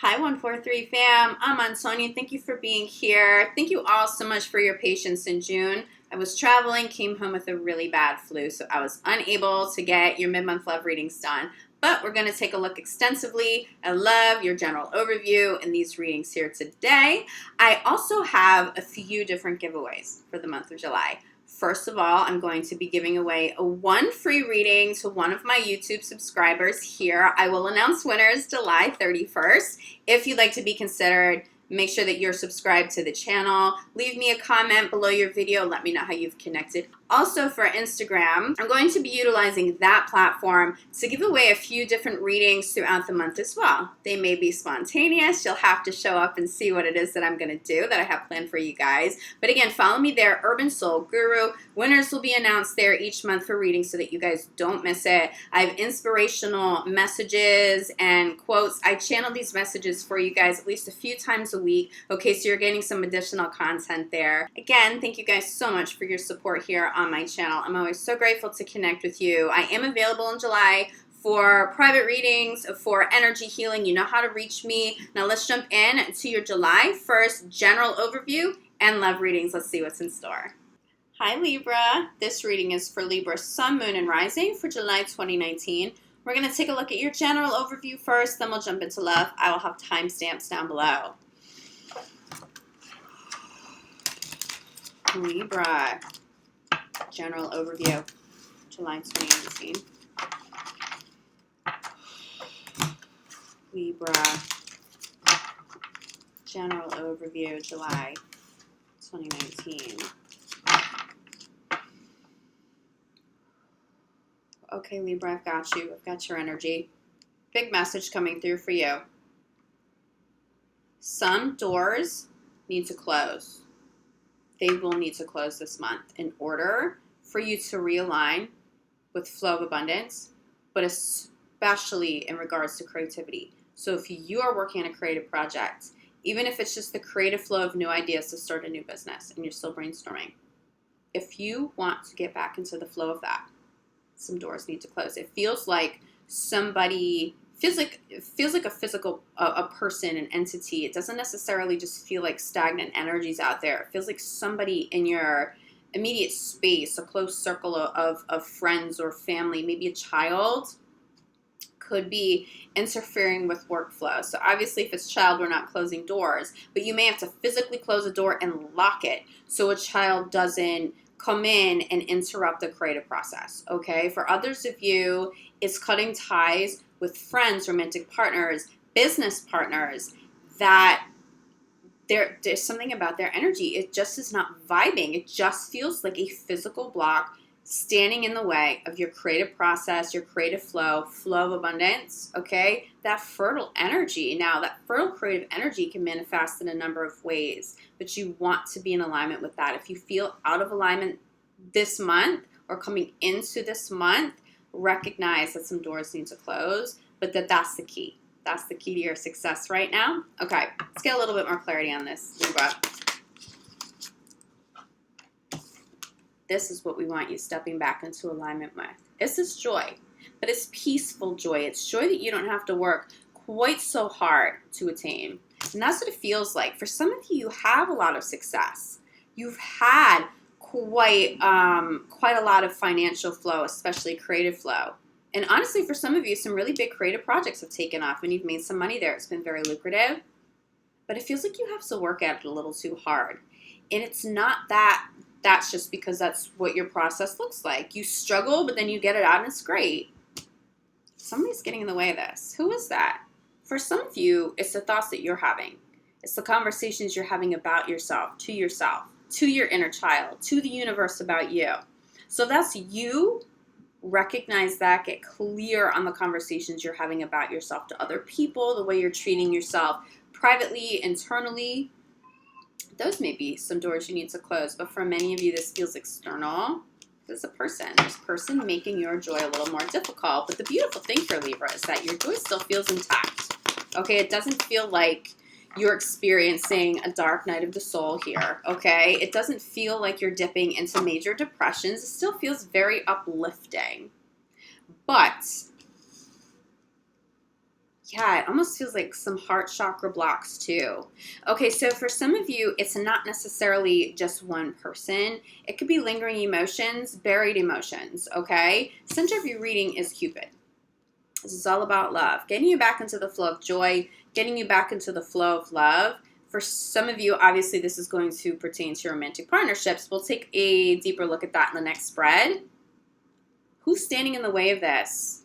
Hi, 143 fam. I'm Antonia. Thank you for being here. Thank you all so much for your patience in June. I was traveling, came home with a really bad flu, so I was unable to get your mid-month love readings done. But we're going to take a look extensively at love, your general overview, in these readings here today. I also have a few different giveaways for the month of July. First of all, I'm going to be giving away one free reading to one of my YouTube subscribers here. I will announce winners July 31st. If you'd like to be considered, make sure that you're subscribed to the channel. Leave me a comment below your video. Let me know how you've connected. Also for Instagram, I'm going to be utilizing that platform to give away a few different readings throughout the month as well. They may be spontaneous. You'll have to show up and see what it is that I'm going to do that I have planned for you guys. But again, follow me there, Urban Soul Guru. Winners will be announced there each month for readings so that you guys don't miss it. I have inspirational messages and quotes. I channel these messages for you guys at least a few times a week. Okay, so you're getting some additional content there. Again, thank you guys so much for your support here on my channel. I'm always so grateful to connect with you. I am available in July for private readings, for energy healing. You know how to reach me. Now let's jump in to your July 1st general overview and love readings. Let's see what's in store. Hi Libra. This reading is for Libra Sun, Moon, and Rising for July 2019. We're going to take a look at your general overview first, then we'll jump into love. I will have timestamps down below. Libra, general overview, July 2019. Libra, general overview, July 2019. Okay, Libra, I've got you. I've got your energy. Big message coming through for you. Some doors need to close. They will need to close this month in order for you to realign with flow of abundance, but especially in regards to creativity. So if you are working on a creative project, even if it's just the creative flow of new ideas to start a new business and you're still brainstorming, if you want to get back into the flow of that, some doors need to close. It feels like somebody it feels like a physical a person, an entity. It doesn't necessarily just feel like stagnant energies out there. It feels like somebody in your immediate space, a close circle of friends or family, maybe a child, could be interfering with workflow. So obviously if it's child, we're not closing doors, but you may have to physically close a door and lock it so a child doesn't come in and interrupt the creative process, okay? For others of you, it's cutting ties with friends, romantic partners, business partners, that there's something about their energy. It just is not vibing. It just feels like a physical block standing in the way of your creative process, your creative flow of abundance, okay? That fertile energy. Now, that fertile creative energy can manifest in a number of ways, but you want to be in alignment with that. If you feel out of alignment this month or coming into this month, recognize that some doors need to close, but that's the key. That's the key to your success right now. Okay, let's get a little bit more clarity on this, Libra. This is what we want you stepping back into alignment with. This is joy, but it's peaceful joy. It's joy that you don't have to work quite so hard to attain. And that's what it feels like. For some of you, you have a lot of success. You've had quite a lot of financial flow, especially creative flow. And honestly, for some of you, some really big creative projects have taken off and you've made some money there. It's been very lucrative. But it feels like you have to work at it a little too hard. And it's not that. That's just because that's what your process looks like. You struggle, but then you get it out and it's great. Somebody's getting in the way of this. Who is that? For some of you, it's the thoughts that you're having. It's the conversations you're having about yourself, to your inner child, to the universe about you. So that's you. Recognize that. Get clear on the conversations you're having about yourself to other people, the way you're treating yourself privately, internally. Those may be some doors you need to close, but for many of you, this feels external. There's a person. There's a person making your joy a little more difficult. But the beautiful thing for Libra is that your joy still feels intact. Okay, it doesn't feel like you're experiencing a dark night of the soul here, okay? It doesn't feel like you're dipping into major depressions. It still feels very uplifting. But Yeah, it almost feels like some heart chakra blocks too. Okay, so for some of you, it's not necessarily just one person. It could be lingering emotions, buried emotions, okay? Center of your reading is Cupid. This is all about love, getting you back into the flow of joy, getting you back into the flow of love. For some of you, obviously, this is going to pertain to romantic partnerships. We'll take a deeper look at that in the next spread. Who's standing in the way of this?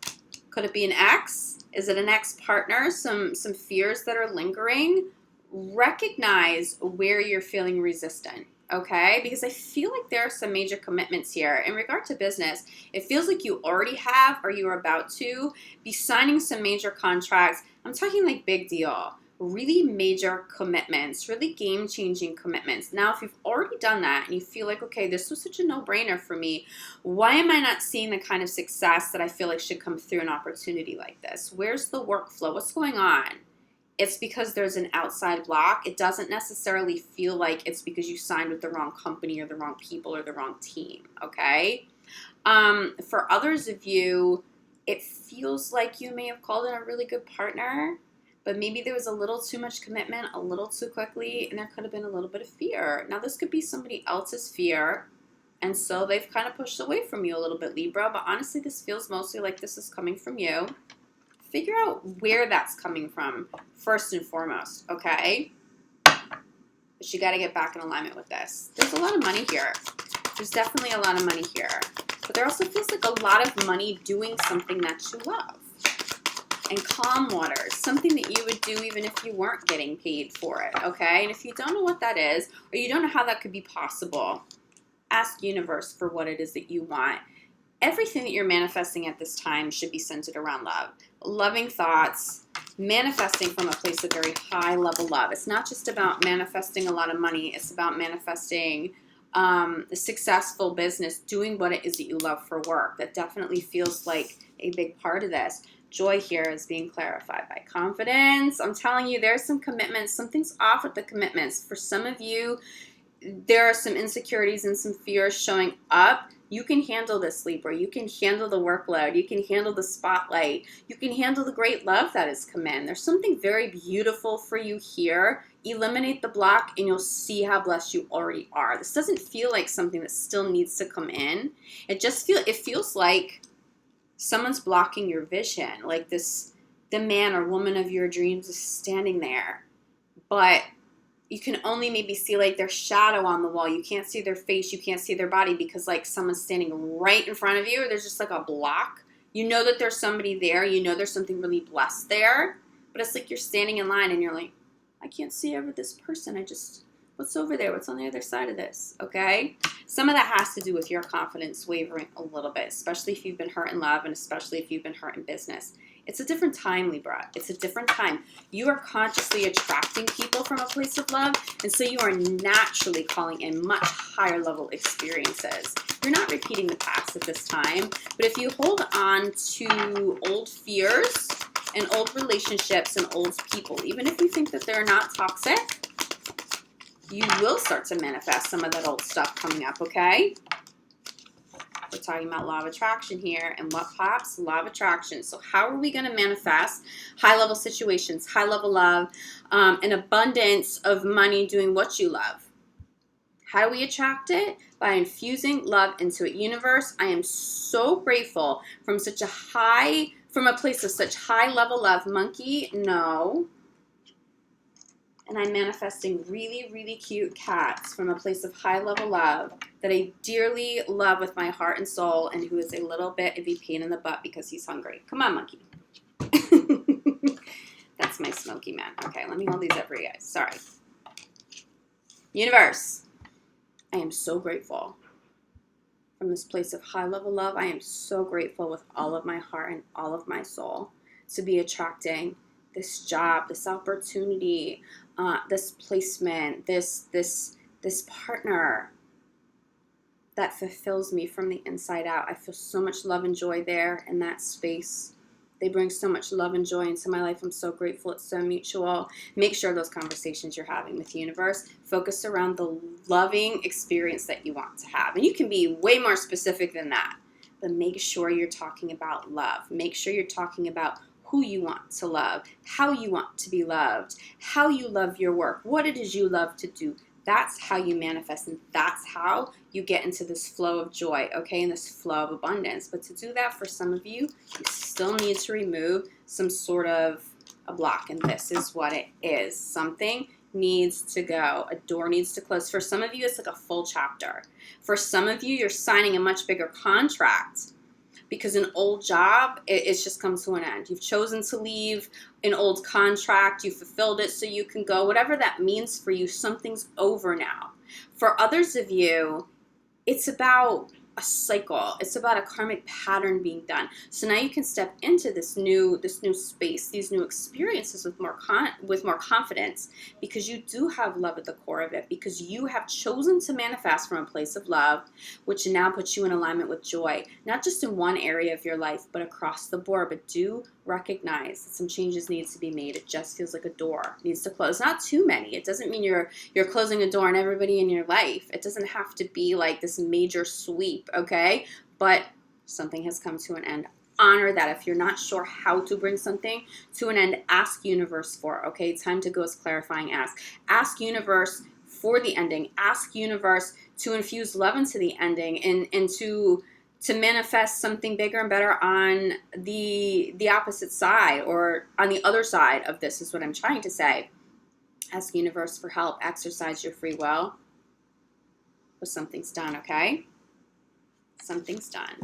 Could it be an ex? Is it an ex-partner? Some fears that are lingering? Recognize where you're feeling resistant, okay? Because I feel like there are some major commitments here. In regard to business, it feels like you already have or you are about to be signing some major contracts. I'm talking like big deal. Really major commitments, really game-changing commitments. Now, if you've already done that and you feel like, okay, this was such a no-brainer for me, why am I not seeing the kind of success that I feel like should come through an opportunity like this? Where's the workflow? What's going on? It's because there's an outside block. It doesn't necessarily feel like it's because you signed with the wrong company or the wrong people or the wrong team, okay? For others of you, it feels like you may have called in a really good partner, but maybe there was a little too much commitment a little too quickly, and there could have been a little bit of fear. Now, this could be somebody else's fear, and so they've kind of pushed away from you a little bit, Libra, but honestly, this feels mostly like this is coming from you. Figure out where that's coming from first and foremost, okay? But you got to get back in alignment with this. There's a lot of money here. There's definitely a lot of money here. But there also feels like a lot of money doing something that you love. And calm waters, something that you would do even if you weren't getting paid for it, okay? And if you don't know what that is, or you don't know how that could be possible, ask universe for what it is that you want. Everything that you're manifesting at this time should be centered around love. Loving thoughts, manifesting from a place of very high level love. It's not just about manifesting a lot of money. It's about manifesting a successful business, doing what it is that you love for work. That definitely feels like a big part of this. Joy here is being clarified by confidence. I'm telling you, there's some commitments. Something's off with the commitments. For some of you, there are some insecurities and some fears showing up. You can handle this, Libra. You can handle the workload. You can handle the spotlight. You can handle the great love that has come in. There's something very beautiful for you here. Eliminate the block and you'll see how blessed you already are. This doesn't feel like something that still needs to come in. It feels like someone's blocking your vision. Like the man or woman of your dreams is standing there, but you can only maybe see like their shadow on the wall. You can't see their face. You can't see their body because like someone's standing right in front of you. Or there's just like a block. You know that there's somebody there. You know there's something really blessed there. But it's like you're standing in line and you're like, I can't see over this person. What's over there? What's on the other side of this? Okay? Some of that has to do with your confidence wavering a little bit, especially if you've been hurt in love and especially if you've been hurt in business. It's a different time, Libra. It's a different time. You are consciously attracting people from a place of love, and so you are naturally calling in much higher level experiences. You're not repeating the past at this time, but if you hold on to old fears and old relationships and old people, even if you think that they're not toxic, you will start to manifest some of that old stuff coming up, okay? We're talking about law of attraction here, and what pops? Law of attraction. So how are we going to manifest high-level situations, high-level love, an abundance of money doing what you love? How do we attract it? By infusing love into it. Universe, I am so grateful from a place of such high-level love. Monkey, no. And I'm manifesting really, really cute cats from a place of high-level love that I dearly love with my heart and soul, and who is a little bit of a pain in the butt because he's hungry. Come on, monkey. That's my smoky man. Okay, let me hold these up for you guys. Sorry. Universe, I am so grateful. From this place of high-level love, I am so grateful with all of my heart and all of my soul to be attracting this job, this opportunity, this placement, this partner that fulfills me from the inside out. I feel so much love and joy there in that space. They bring so much love and joy into my life. I'm so grateful. It's so mutual. Make sure those conversations you're having with the universe focus around the loving experience that you want to have. And you can be way more specific than that, but make sure you're talking about love. Make sure you're talking about who you want to love, how you want to be loved, how you love your work, what it is you love to do. That's how you manifest, and that's how you get into this flow of joy, okay, and this flow of abundance. But to do that, for some of you, you still need to remove some sort of a block, and this is what it is. Something needs to go. A door needs to close. For some of you, it's like a full chapter. For some of you, you're signing a much bigger contract because an old job, it's just come to an end. You've chosen to leave an old contract. You fulfilled it so you can go. Whatever that means for you, something's over now. For others of you, it's about a cycle. It's about a karmic pattern being done. So now you can step into this new space, these new experiences with more confidence, because you do have love at the core of it, because you have chosen to manifest from a place of love, which now puts you in alignment with joy, not just in one area of your life, but across the board. But do recognize that some changes need to be made. It just feels like a door needs to close. Not too many. It doesn't mean you're closing a door on everybody in your life. It doesn't have to be like this major sweep, okay? But something has come to an end. Honor that. If you're not sure how to bring something to an end, ask universe for, okay? Time to go is clarifying ask. Ask universe for the ending. Ask universe to infuse love into the ending and to manifest something bigger and better on the opposite side, or on the other side of this, is what I'm trying to say. Ask universe for help. Exercise your free will. But something's done, okay? Something's done.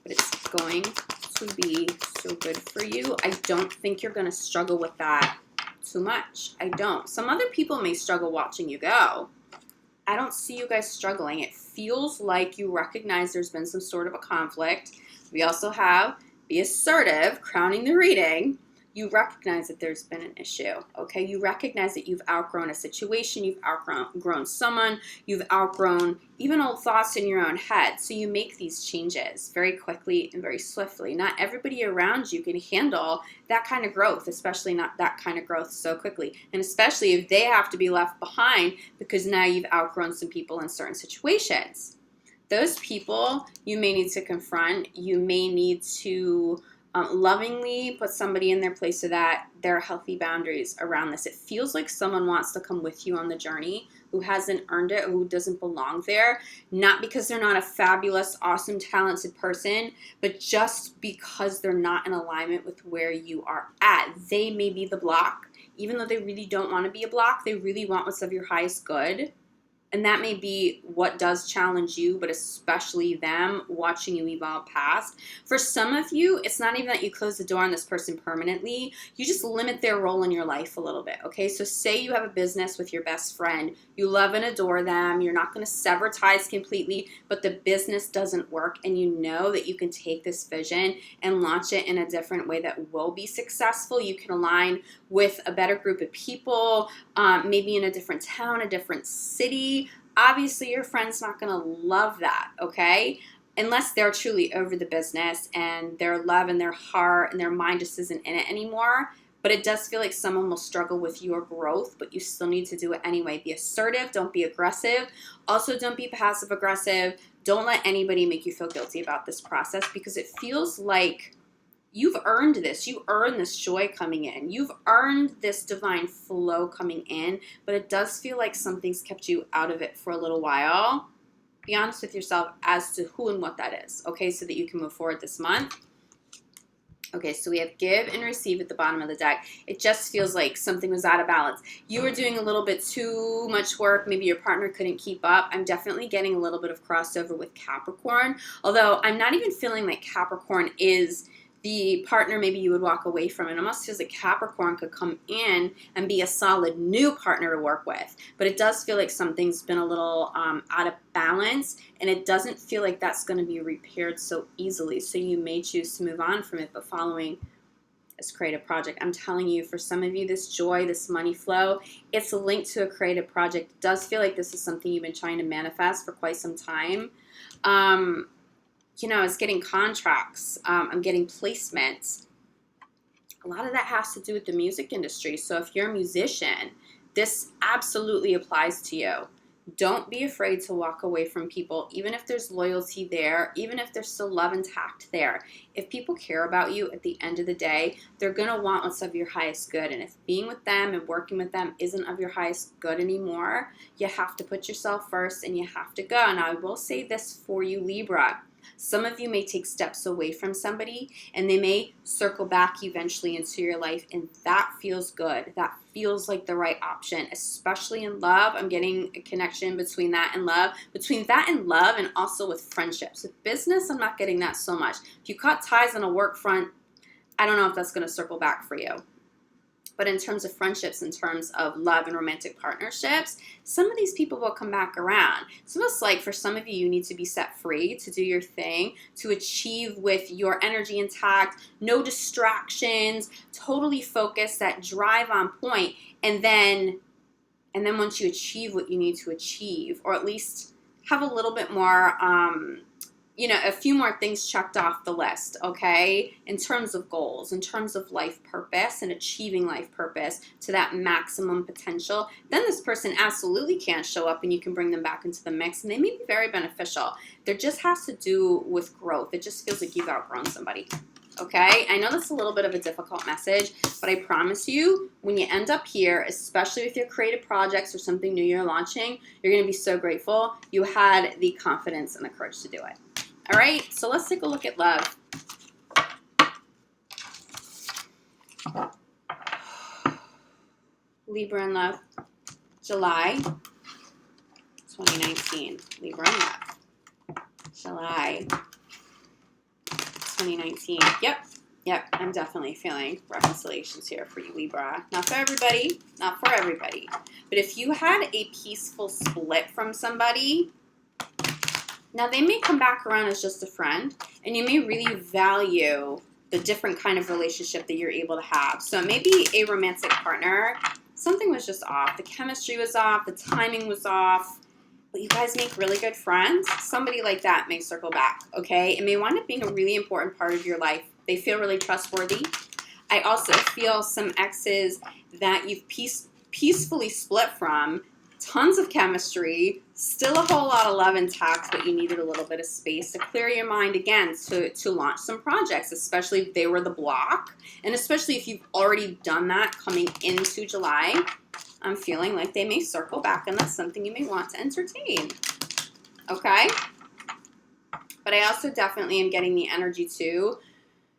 But it's going to be so good for you. I don't think you're going to struggle with that too much. I don't. Some other people may struggle watching you go. I don't see you guys struggling. It feels like you recognize there's been some sort of a conflict. We also have be assertive, crowning the reading. You recognize that there's been an issue, okay? You recognize that you've outgrown a situation, you've outgrown someone, you've outgrown even old thoughts in your own head. So you make these changes very quickly and very swiftly. Not everybody around you can handle that kind of growth, especially not that kind of growth so quickly. And especially if they have to be left behind because now you've outgrown some people in certain situations. Those people you may need to confront. You may need to lovingly put somebody in their place so that there are healthy boundaries around this. It feels like someone wants to come with you on the journey who hasn't earned it, who doesn't belong there, not because they're not a fabulous, awesome, talented person, but just because they're not in alignment with where you are at. They may be the block. Even though they really don't want to be a block, they really want what's of your highest good. And that may be what does challenge you, but especially them watching you evolve past. For some of you, it's not even that you close the door on this person permanently. You just limit their role in your life a little bit, okay? So say you have a business with your best friend. You love and adore them. You're not going to sever ties completely, but the business doesn't work, and you know that you can take this vision and launch it in a different way that will be successful. You can align with a better group of people, maybe in a different town, a different city. Obviously, your friend's not going to love that, okay? Unless they're truly over the business and their love and their heart and their mind just isn't in it anymore. But it does feel like someone will struggle with your growth, but you still need to do it anyway. Be assertive. Don't be aggressive. Also, don't be passive aggressive. Don't let anybody make you feel guilty about this process, because it feels like you've earned this. You earned this joy coming in. You've earned this divine flow coming in, but it does feel like something's kept you out of it for a little while. Be honest with yourself as to who and what that is, okay, so that you can move forward this month. Okay, so we have give and receive at the bottom of the deck. It just feels like something was out of balance. You were doing a little bit too much work. Maybe your partner couldn't keep up. I'm definitely getting a little bit of crossover with Capricorn, although I'm not even feeling like Capricorn is the partner maybe you would walk away from. It almost feels like Capricorn could come in and be a solid new partner to work with. But it does feel like something's been a little out of balance, and it doesn't feel like that's going to be repaired so easily. So you may choose to move on from it, but following this creative project. I'm telling you, for some of you, this joy, this money flow, it's linked to a creative project. It does feel like this is something you've been trying to manifest for quite some time. It's getting contracts. I'm getting placements. A lot of that has to do with the music industry. So if you're a musician, this absolutely applies to you. Don't be afraid to walk away from people, even if there's loyalty there, even if there's still love intact there. If people care about you at the end of the day, they're going to want what's of your highest good. And if being with them and working with them isn't of your highest good anymore, you have to put yourself first and you have to go. Now, I will say this for you, Libra. Some of you may take steps away from somebody and they may circle back eventually into your life, and that feels good. That feels like the right option, especially in love. I'm getting a connection between that and love, and also with friendships. With business, I'm not getting that so much. If you cut ties on a work front, I don't know if that's going to circle back for you. But in terms of friendships, in terms of love and romantic partnerships, some of these people will come back around. It's almost like for some of you, you need to be set free to do your thing, to achieve with your energy intact, no distractions, totally focused, that drive on point. And then once you achieve what you need to achieve, or at least have a little bit more, a few more things checked off the list, okay, in terms of goals, in terms of life purpose and achieving life purpose to that maximum potential, then this person absolutely can show up and you can bring them back into the mix, and they may be very beneficial. There just has to do with growth. It just feels like you've outgrown somebody, okay? I know that's a little bit of a difficult message, but I promise you, when you end up here, especially with your creative projects or something new you're launching, you're going to be so grateful you had the confidence and the courage to do it. All right, so let's take a look at love. Libra in love, July 2019. Libra in love, July 2019. Yep, I'm definitely feeling reconciliations here for you, Libra. Not for everybody, But if you had a peaceful split from somebody, now, they may come back around as just a friend, and you may really value the different kind of relationship that you're able to have. So it may be a romantic partner. Something was just off. The chemistry was off. The timing was off. But you guys make really good friends. Somebody like that may circle back, okay? It may wind up being a really important part of your life. They feel really trustworthy. I also feel some exes that you've peacefully split from. Tons of chemistry, still a whole lot of love intact, but you needed a little bit of space to clear your mind again to launch some projects, especially if they were the block, and especially if you've already done that coming into July. I'm feeling like they may circle back, and that's something you may want to entertain, okay? But I also definitely am getting the energy too.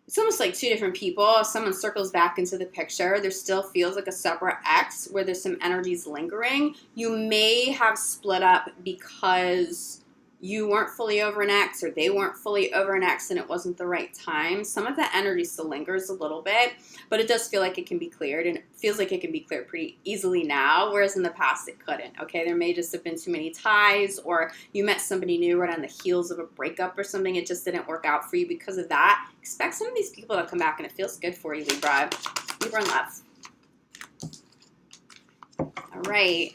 It's almost like two different people. If someone circles back into the picture, there still feels like a separate ex where there's some energies lingering. You may have split up because you weren't fully over an ex, or they weren't fully over an ex and it wasn't the right time. Some of that energy still lingers a little bit, but it does feel like it can be cleared, and it feels like it can be cleared pretty easily now, whereas in the past it couldn't, okay? There may just have been too many ties, or you met somebody new right on the heels of a breakup or something. It just didn't work out for you because of that. Expect some of these people to come back, and it feels good for you, Libra. Libra in love. All right.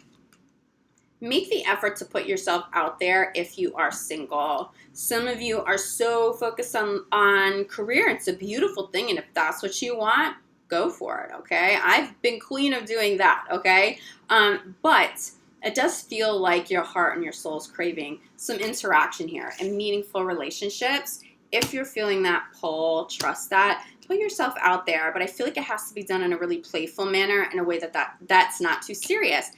Make the effort to put yourself out there if you are single. Some of you are so focused on career. It's a beautiful thing, and if that's what you want, go for it, okay? I've been queen of doing that, okay? But it does feel like your heart and your soul is craving some interaction here and meaningful relationships. If you're feeling that pull, trust that. Put yourself out there, but I feel like it has to be done in a really playful manner, in a way that's not too serious.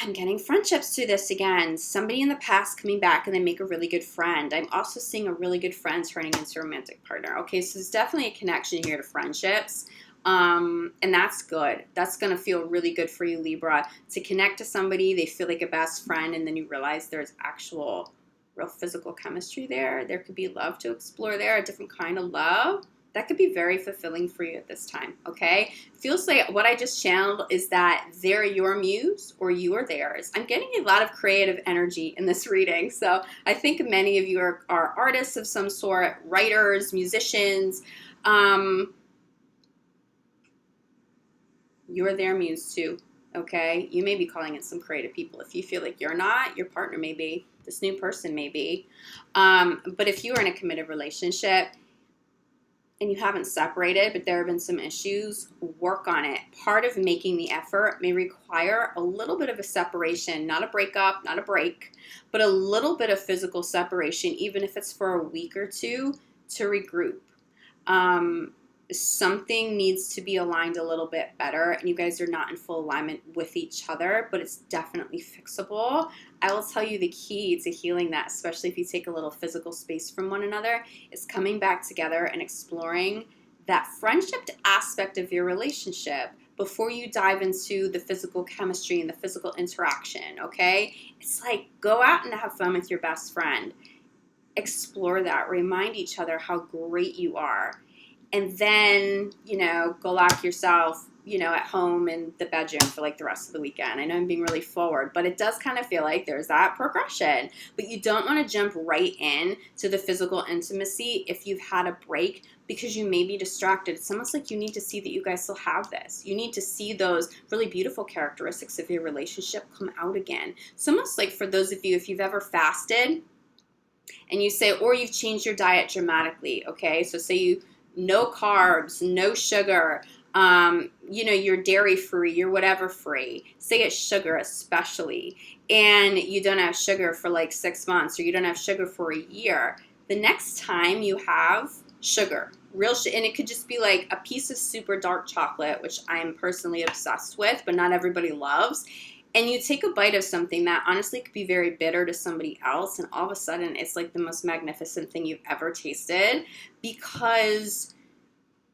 I'm getting friendships to this again. Somebody in the past coming back and they make a really good friend. I'm also seeing a really good friend turning into a romantic partner. Okay, so there's definitely a connection here to friendships. And that's good. That's going to feel really good for you, Libra, to connect to somebody. They feel like a best friend, and then you realize there's actual real physical chemistry there. There could be love to explore there, a different kind of love. That could be very fulfilling for you at this time, okay? Feels like what I just channeled is that they're your muse or you are theirs. I'm getting a lot of creative energy in this reading, so I think many of you are artists of some sort, writers, musicians. You're their muse too, okay? You may be calling in some creative people. If you feel like you're not, your partner may be, this new person may be. But if you are in a committed relationship, and you haven't separated, but there have been some issues, work on it. Part of making the effort may require a little bit of a separation, not a breakup, not a break, but a little bit of physical separation, even if it's for a week or two, to regroup. Something needs to be aligned a little bit better, and you guys are not in full alignment with each other, but it's definitely fixable. I will tell you the key to healing that, especially if you take a little physical space from one another, is coming back together and exploring that friendship aspect of your relationship before you dive into the physical chemistry and the physical interaction, okay? It's like, go out and have fun with your best friend. Explore that. Remind each other how great you are. And then, go lock yourself, at home in the bedroom for like the rest of the weekend. I know I'm being really forward, but it does kind of feel like there's that progression. But you don't want to jump right in to the physical intimacy if you've had a break, because you may be distracted. It's almost like you need to see that you guys still have this. You need to see those really beautiful characteristics of your relationship come out again. It's almost like, for those of you, if you've ever fasted and you say, or you've changed your diet dramatically, okay? So say you, no carbs, no sugar, you're dairy free, you're whatever free. Say it's sugar especially, and you don't have sugar for like 6 months, or you don't have sugar for a year. The next time you have sugar, real sugar, and it could just be like a piece of super dark chocolate, which I'm personally obsessed with, but not everybody loves. And you take a bite of something that honestly could be very bitter to somebody else, and all of a sudden it's like the most magnificent thing you've ever tasted, because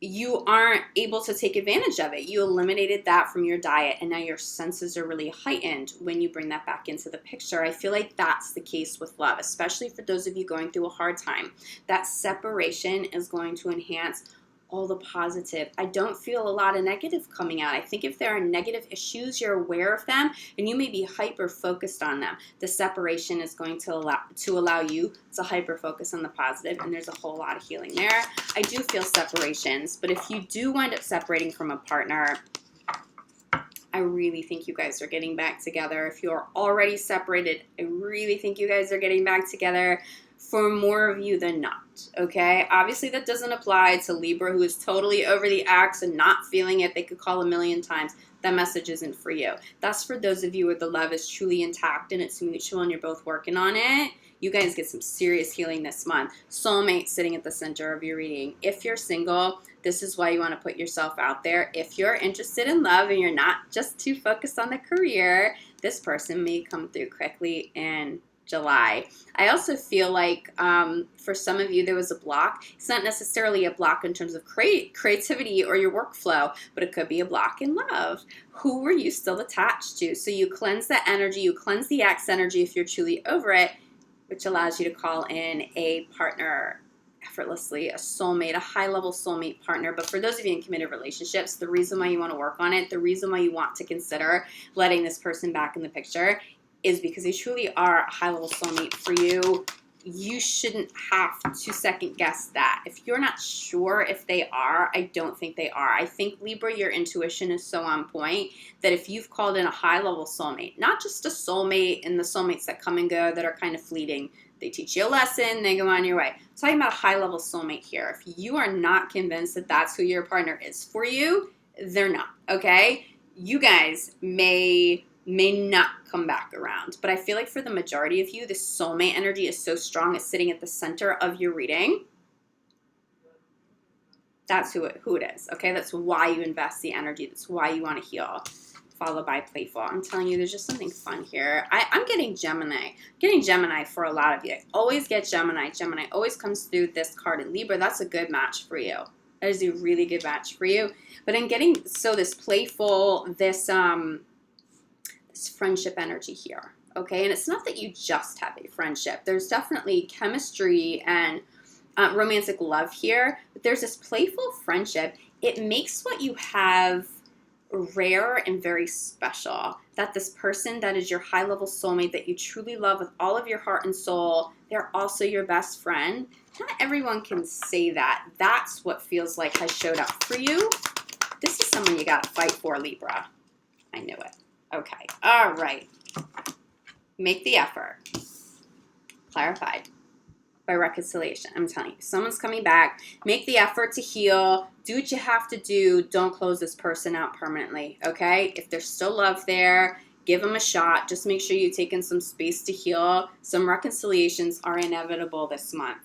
you aren't able to take advantage of it. You eliminated that from your diet, and now your senses are really heightened when you bring that back into the picture. I feel like that's the case with love, especially for those of you going through a hard time. That separation is going to enhance all the positive. I don't feel a lot of negative coming out. I think if there are negative issues, you're aware of them, and you may be hyper focused on them. The separation is going to allow you to hyper focus on the positive, and there's a whole lot of healing there. I do feel separations, but if you do wind up separating from a partner, I really think you guys are getting back together. If you're already separated, I really think you guys are getting back together, for more of you than not, okay? Obviously, that doesn't apply to Libra, who is totally over the axe and not feeling it. They could call a million times. That message isn't for you. That's for those of you where the love is truly intact and it's mutual and you're both working on it. You guys get some serious healing this month. Soulmate sitting at the center of your reading. If you're single, this is why you want to put yourself out there. If you're interested in love and you're not just too focused on the career, this person may come through quickly in July. I also feel like for some of you there was a block. It's not necessarily a block in terms of creativity or your workflow, but it could be a block in love. Who were you still attached to? So you cleanse that energy, you cleanse the ex energy if you're truly over it, which allows you to call in a partner effortlessly, a soulmate, a high-level soulmate partner. But for those of you in committed relationships, the reason why you want to work on it, the reason why you want to consider letting this person back in the picture is because they truly are a high-level soulmate for you. You shouldn't have to second guess that. If you're not sure if they are, I don't think they are. I think, Libra, your intuition is so on point that if you've called in a high-level soulmate, not just a soulmate and the soulmates that come and go that are kind of fleeting, they teach you a lesson, they go on your way. I'm talking about a high-level soulmate here. If you are not convinced that that's who your partner is for you, they're not, okay? You guys may not come back around. But I feel like for the majority of you, this soulmate energy is so strong, it's sitting at the center of your reading. That's who it is, okay? That's why you invest the energy. That's why you want to heal, followed by playful. I'm telling you, there's just something fun here. I'm getting Gemini. I'm getting Gemini for a lot of you. I always get Gemini. Gemini always comes through this card in Libra. That's a good match for you. That is a really good match for you. But in getting, so this playful, this friendship energy here, okay? And it's not that you just have a friendship. There's definitely chemistry and romantic love here, but there's this playful friendship. It makes what you have rare and very special, that this person that is your high-level soulmate that you truly love with all of your heart and soul, they're also your best friend. Not everyone can say that. That's what feels like has showed up for you. This is someone you got to fight for, Libra. I knew it. Okay. All right. Make the effort. Clarified. by reconciliation. I'm telling you, someone's coming back. Make the effort to heal. Do what you have to do. Don't close this person out permanently, okay? If there's still love there, give them a shot. Just make sure you've taken some space to heal. Some reconciliations are inevitable this month.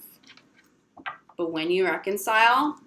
But when you reconcile,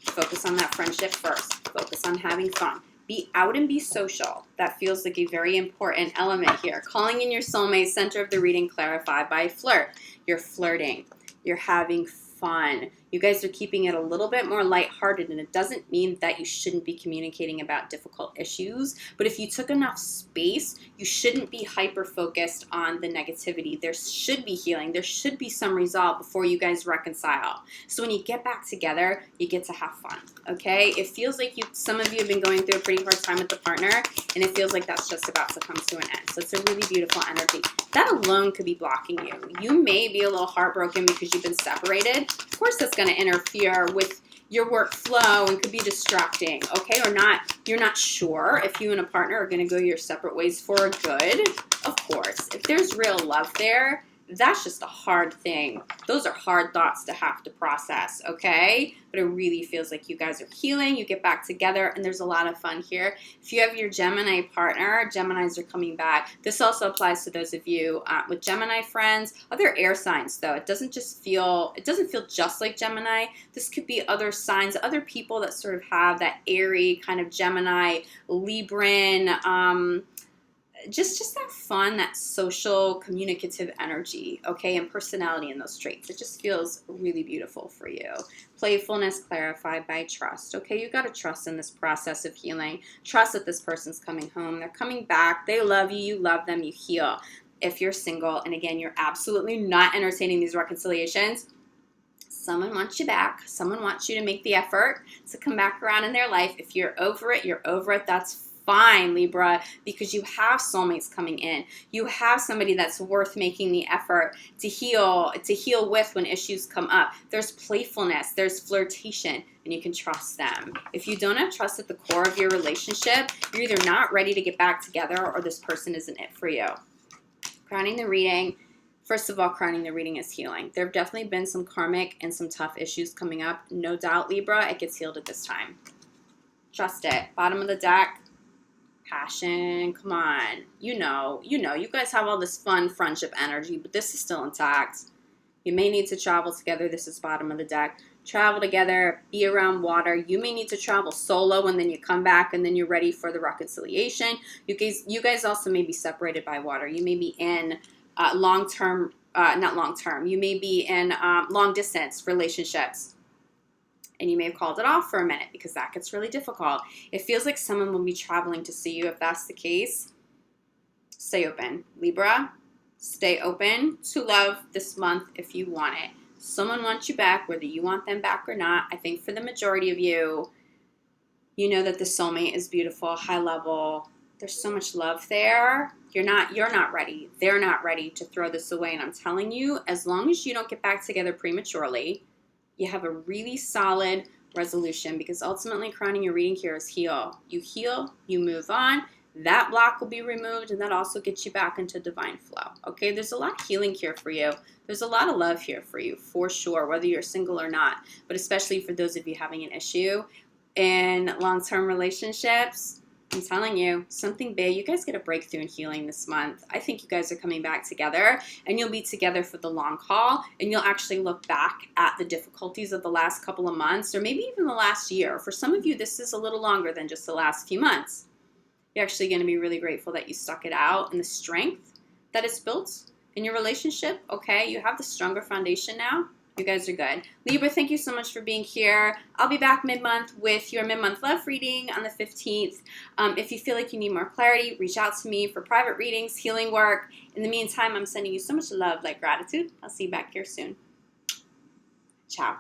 focus on that friendship first. Focus on having fun. Be out and be social. That feels like a very important element here. Calling in your soulmate, center of the reading, clarified by flirt. You're flirting. You're having fun. You guys are keeping it a little bit more lighthearted, and it doesn't mean that you shouldn't be communicating about difficult issues, but if you took enough space, you shouldn't be hyper-focused on the negativity. There should be healing. There should be some resolve before you guys reconcile. So when you get back together, you get to have fun, okay? It feels like some of you have been going through a pretty hard time with the partner, and it feels like that's just about to come to an end. So it's a really beautiful energy. That alone could be blocking you. You may be a little heartbroken because you've been separated. Of course, that's going to interfere with your workflow and could be distracting, okay? Or not, you're not sure if you and a partner are going to go your separate ways for good. Of course, if there's real love there, that's just a hard thing. Those are hard thoughts to have to process, okay? But it really feels like you guys are healing. You get back together, and there's a lot of fun here. If you have your Gemini partner, Geminis are coming back. This also applies to those of you with Gemini friends. Other air signs, though. It doesn't feel just like Gemini. This could be other signs, other people that sort of have that airy kind of Gemini, Libran, just that fun, that social, communicative energy, okay, and personality in those traits. It just feels really beautiful for you. Playfulness clarified by trust, okay? You got to trust in this process of healing. Trust that this person's coming home. They're coming back. They love you. You love them. You heal. If you're single, and again, you're absolutely not entertaining these reconciliations, someone wants you back. Someone wants you to make the effort to come back around in their life. If you're over it, you're over it. That's fine, Libra, because you have soulmates coming in. You have somebody that's worth making the effort to heal with when issues come up. There's playfulness, there's flirtation, and you can trust them. If you don't have trust at the core of your relationship, you're either not ready to get back together or this person isn't it for you. Crowning the reading. First of all, crowning the reading is healing. There have definitely been some karmic and some tough issues coming up. No doubt, Libra, it gets healed at this time. Trust it. Bottom of the deck. Passion, come on. You know, you guys have all this fun friendship energy, but this is still intact. You may need to travel together. This is bottom of the deck. Travel together, be around water. You may need to travel solo, and then you come back, and then you're ready for the reconciliation. You guys also may be separated by water. You may be in long-term, not long-term. You may be in long-distance relationships. And you may have called it off for a minute because that gets really difficult. It feels like someone will be traveling to see you. If that's the case, stay open. Libra, stay open to love this month if you want it. Someone wants you back, whether you want them back or not. I think for the majority of you, you know that the soulmate is beautiful, high level. There's so much love there. You're not ready. They're not ready to throw this away. And I'm telling you, as long as you don't get back together prematurely, you have a really solid resolution, because ultimately crowning your reading here is heal. You heal, you move on. That block will be removed, and that also gets you back into divine flow. Okay, there's a lot of healing here for you. There's a lot of love here for you, for sure, whether you're single or not. But especially for those of you having an issue in long-term relationships, I'm telling you, something big. You guys get a breakthrough in healing this month. I think you guys are coming back together, and you'll be together for the long haul, and you'll actually look back at the difficulties of the last couple of months, or maybe even the last year. For some of you, this is a little longer than just the last few months. You're actually going to be really grateful that you stuck it out, and the strength that it's built in your relationship, okay? You have the stronger foundation now. You guys are good. Libra, thank you so much for being here. I'll be back mid-month with your mid-month love reading on the 15th. If you feel like you need more clarity, reach out to me for private readings, healing work. In the meantime, I'm sending you so much love, like gratitude. I'll see you back here soon. Ciao.